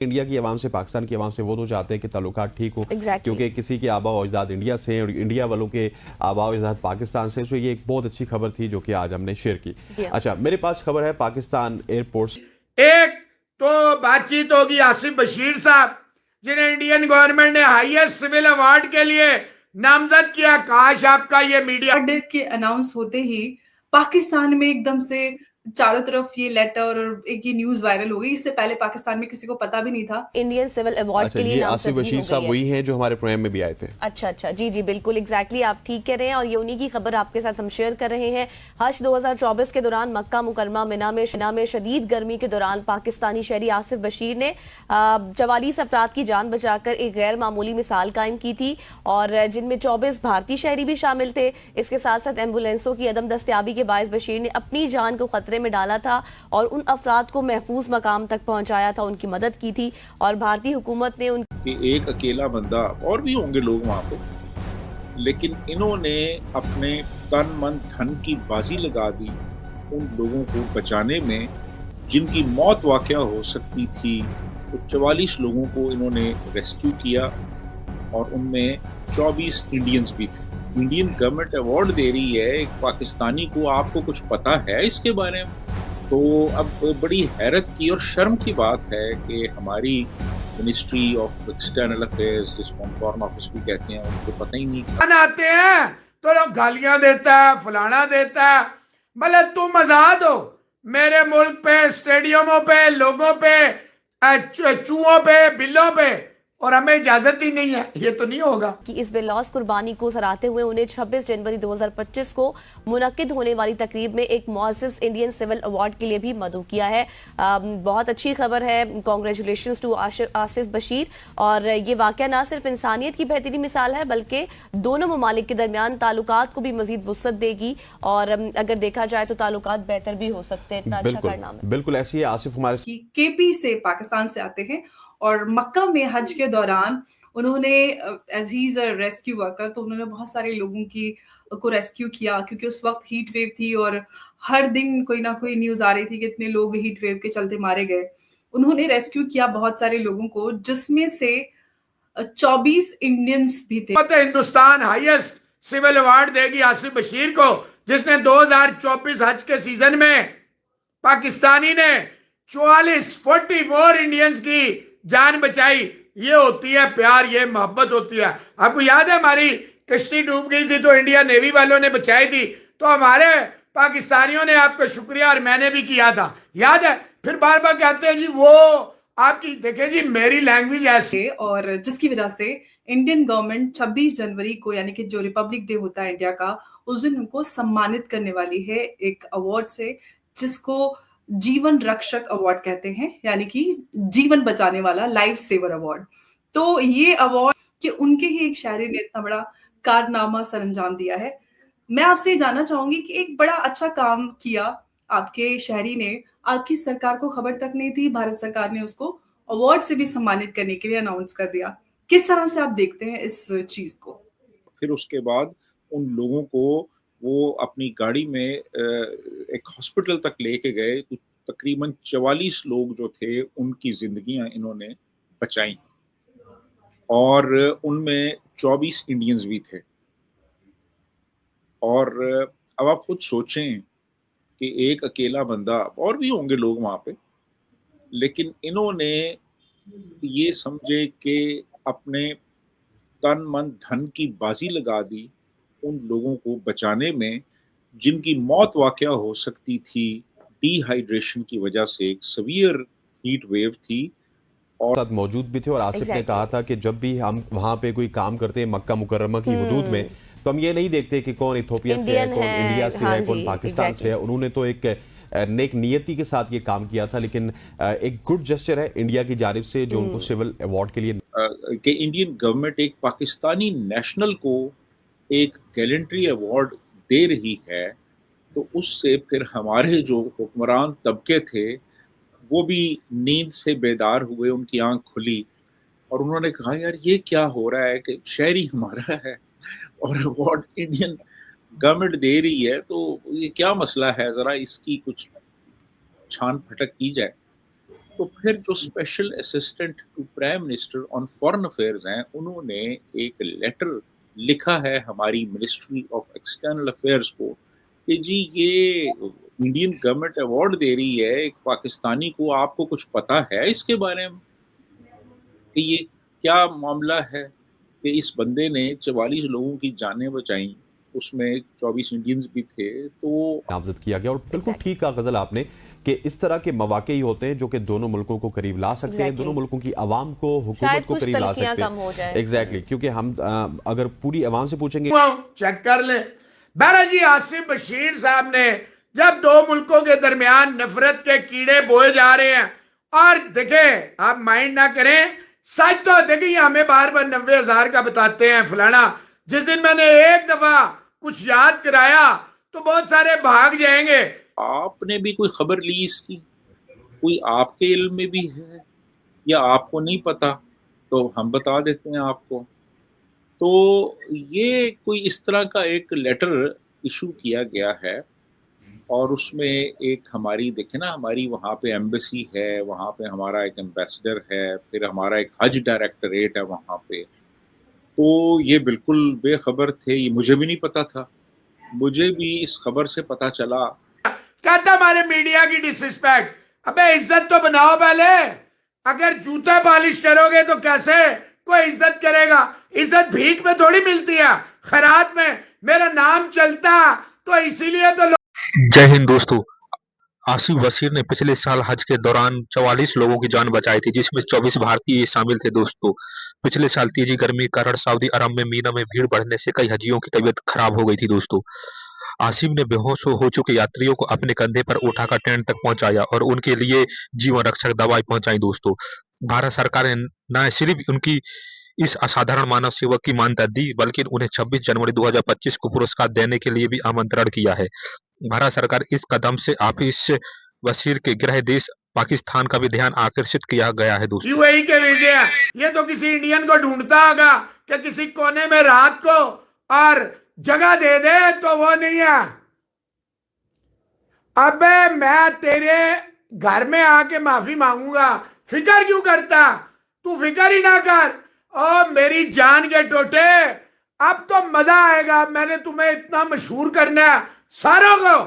India की आवाम से, पाकिस्तान की आवाम से वो तो चाहते हैं कि ताल्लुकात ठीक हो, क्योंकि किसी के आबा व अजदाद इंडिया से हैं और इंडिया वालों के आबा व अजदाद पाकिस्तान से। तो ये एक बहुत अच्छी खबर थी जो कि आज हमने शेयर की। अच्छा, मेरे पास खबर है पाकिस्तान एयरपोर्ट। एक तो बातचीत होगी आसिफ बशीर साहब, जिन्हें इंडियन गवर्नमेंट ने हाईएस्ट सिविल अवार्ड के लिए नामजद किया। काश आपका ये मीडिया के अनाउंस होते ही पाकिस्तान में एकदम से चारों तरफ ये लेटर और एक ये न्यूज वायरल हो गई। इससे पहले पाकिस्तान में किसी को पता भी नहीं था। इंडियन सिविल अवार्ड के लिए ये आसिफ बशीर साहब वही हैं जो हमारे प्रोग्राम में भी आए थे। अच्छा, जी बिल्कुल, एग्जैक्टली आप ठीक कह रहे हैं और ये उन्हीं की खबर आपके साथ हम शेयर कर रहे हैं। हज 2024 के दौरान मक्का मुकरमा मिना में शदीद गर्मी के दौरान पाकिस्तानी शहरी आसिफ बशीर ने 44 अफराद की जान बचाकर एक गैर मामूली मिसाल कायम की थी, और जिनमें 24 भारतीय शहरी भी शामिल थे। इसके साथ साथ एम्बुलेंसों की अदम दस्तयाबी के बायस बशीर ने अपनी जान को खतरे में डाला था और उन अफराद को महफूज मकाम तक पहुंचाया था, उनकी मदद की थी। और भारतीय हुकूमत ने एक अकेला बंदा, और भी होंगे लोग वहां पे, लेकिन इन्होंने अपने तन मन धन की बाजी लगा दी उन लोगों को बचाने में जिनकी मौत वाकया हो सकती थी। तो 44 लोगों को इन्होंने रेस्क्यू किया और उनमें 24 इंडियंस भी थे। इंडियन गवर्नमेंट अवार्ड दे रही है एक पाकिस्तानी को, आपको कुछ पता है इसके बारे में? तो अब बड़ी हैरत की और शर्म की बात है कि हमारी मिनिस्ट्री ऑफ एक्सटर्नल अफेयर्स, जिसको हम फॉरेन ऑफिस भी कहते हैं, उनको पता ही नहीं। आते हैं तो लोग गालियां देता है, फलाना देता है। भले तुम आजाद हो, मेरे मुल्क पे स्टेडियमों पे, लोगों पे, चूहों पे, बिल्लों पे, और हमें इजाजत ही नहीं है। ये तो नहीं होगा कि इस बेलौस कुर्बानी को सराहते हुए उन्हें 26 जनवरी 2025 को मुनक्किद होने वाली तकरीब में एक मुअज़्ज़ज़ इंडियन सिविल अवार्ड के लिए भी मदऊ किया है। बहुत अच्छी खबर है। Congratulations to Asif Bashir. और ये वाकया ना सिर्फ इंसानियत की बेहतरीन मिसाल है, बल्कि दोनों ममालिक के दरमियान ताल्लुकात को भी मजीद वुसअत देगी, और अगर देखा जाए तो ताल्लुकात बेहतर भी हो सकते हैं। इतना अच्छा कारनामा। बिल्कुल ऐसी है। आसिफ हमारे केपी से पाकिस्तान से आते हैं और मक्का में हज के दौरान उन्होंने as he is a rescue worker, तो उन्होंने बहुत सारे लोगों को रेस्क्यू किया, क्योंकि उस वक्त हीट वेव थी और हर दिन कोई ना कोई न्यूज आ रही थी कि इतने लोग हीट वेव के चलते मारे गए। उन्होंने रेस्क्यू किया बहुत सारे लोगों को, जिसमें से 24 इंडियंस भी थे। हिंदुस्तान हाईएस्ट सिविल अवार्ड देगी आसिफ बशीर को, जिसने 2024 हज के सीजन में पाकिस्तानी ने 44 इंडियंस की जान बचाई। ये होती है प्यार, ये मोहब्बत होती है। आपको याद है हमारी कश्ती डूब गई थी तो इंडिया नेवी वालों ने बचाई थी, तो हमारे पाकिस्तानियों ने आपका शुक्रिया और मैंने भी किया था, याद है? फिर बार बार कहते हैं जी वो आपकी, देखे जी मेरी लैंग्वेज ऐसे। और जिसकी वजह से इंडियन गवर्नमेंट 26 जनवरी को, यानी कि जो रिपब्लिक डे होता है इंडिया का, उस दिन उनको सम्मानित करने वाली है एक अवार्ड से, जिसको जीवन रक्षक अवार्ड कहते हैं, यानी कि जीवन बचाने वाला, लाइफ सेवर अवार्ड। तो ये अवार्ड कि उनके ही एक शायरी ने इतना बड़ा कारनामा सरअंजाम दिया है। मैं आपसे जानना चाहूंगी कि एक बड़ा अच्छा काम किया आपके शहरी ने, आपकी सरकार को खबर तक नहीं थी, भारत सरकार ने उसको अवार्ड से भी सम्मानित करने के लिए अनाउंस कर दिया। किस तरह से आप देखते हैं इस चीज को? फिर उसके बाद उन लोगों को वो अपनी गाड़ी में एक हॉस्पिटल तक लेके गए। तकरीबन 44 लोग जो थे उनकी जिंदगियां इन्होंने बचाई, और उनमें 24 इंडियंस भी थे। और अब आप खुद सोचें कि एक अकेला बंदा, और भी होंगे लोग वहां पे, लेकिन इन्होंने ये समझे कि अपने तन मन धन की बाजी लगा दी उन लोगों को बचाने में जिनकी मौत वाकया हो सकती थी डिहाइड्रेशन की वजह से। एक सवियर हीट वेव थी और साथ मौजूद भी थे। और आसिफ ने कहा था कि जब भी हम वहां पे कोई काम करते हैं मक्का मुकर्रमा की हुदूद में, तो हम ये नहीं देखते कि कौन इथोपिया से है, कौन इंडिया से है, कौन पाकिस्तान से है। उन्होंने तो एक नेक नियति के साथ ये काम किया था, लेकिन एक गुड जेस्चर है इंडिया की जानिब से जो उनको सिविल अवार्ड के लिए कि इंडियन गवर्नमेंट एक पाकिस्तानी नेशनल को एक गैलेंट्री अवार्ड दे रही है। तो उससे फिर हमारे जो हुक्मरान तबके थे वो भी नींद से बेदार हुए, उनकी आंख खुली और उन्होंने कहा यार ये क्या हो रहा है कि शहरी हमारा है और अवार्ड इंडियन गवर्नमेंट दे रही है, तो ये क्या मसला है, ज़रा इसकी कुछ छान फटक की जाए। तो फिर जो special assistant to prime minister on foreign affairs हैं, उन्होंने एक लेटर लिखा है हमारी मिनिस्ट्री ऑफ एक्सटर्नल अफेयर्स को कि जी ये इंडियन गवर्नमेंट अवार्ड दे रही है एक पाकिस्तानी को, आपको कुछ पता है इसके बारे में कि ये क्या मामला है कि इस बंदे ने 44 लोगों की जानें बचाई, उसमें 24 इंडियंस भी थे। तो नामजद किया गया और बिल्कुल ठीक कहा गजल आपने कि इस तरह के मौके ही होते हैं जो कि दोनों मुल्कों को करीब ला सकते हैं, दोनों मुल्कों की आवाम को, हुकूमत को करीब ला सकते हैं। एग्जैक्टली, क्योंकि हम अगर पूरी आवाम से पूछेंगे, चेक कर ले बहरा जी, आसिफ बशीर साहब ने जब दो मुल्कों के दरमियान नफरत के कीड़े बोए जा रहे हैं, और देखे आप माइंड ना करें, सच तो देखिए हमें बार बार 90,000 का बताते हैं फलाना, जिस दिन मैंने एक दफा कुछ याद कराया तो बहुत सारे भाग जाएंगे। आपने भी कोई खबर ली इसकी, कोई आपके इल्म में भी है या आपको नहीं पता, तो हम बता देते हैं आपको। तो ये कोई इस तरह का एक लेटर इशू किया गया है और उसमें एक हमारी देखे ना, हमारी वहाँ पे एम्बेसी है, वहाँ पे हमारा एक एम्बेसडर है, फिर हमारा एक हज डायरेक्टरेट है वहाँ पे। तो ये बिल्कुल बेखबर थे, ये मुझे भी नहीं पता था, मुझे भी इस खबर से पता चला। कहता हमारे मीडिया की डिसरिस्पेक्ट, अबे इज्जत तो बनाओ पहले, अगर जूता पॉलिश करोगे तो कैसे कोई इज्जत करेगा? इज्जत भीख में थोड़ी मिलती है, खैरात में मेरा नाम चलता, तो इसीलिए तो जय हिंद दोस्तों। आसिफ बशीर ने पिछले साल हज के दौरान 44 लोगों की जान बचाई थी, जिसमें 24 भारतीय शामिल थे दोस्तों। पिछले साल तेजी गर्मी के कारण सऊदी अरब में मीना में भीड़ बढ़ने से कई हजियों की तबीयत खराब हो गई थी दोस्तों। आसिफ ने बेहोश हो चुके यात्रियों को अपने कंधे पर उठाकर टेंट तक पहुंचाया और उनके लिए जीवन रक्षक दवाई पहुंचाई दोस्तों। भारत सरकार ने न सिर्फ उनकी इस असाधारण मानव सेवा की मान्यता दी, बल्कि उन्हें 26 जनवरी 2025 को पुरस्कार देने के लिए भी आमंत्रण किया है। भारत सरकार इस कदम से आसिफ बशीर के गृह देश पाकिस्तान का भी ध्यान आकर्षित किया गया है दोस्तों। यूएई के वीजे, ये तो किसी इंडियन को ढूंढता होगा कि किसी कोने में रात को और जगह दे दे, तो वो नहीं है। अबे मैं तेरे घर में आके माफी मांगूंगा, फिक्र क्यों करता? तू फिक्र ही ना कर। ओ मेरी जान के टोटे, अब तो मजा आएगा। मैंने तुम्हें इतना मशहूर करना है सारों को।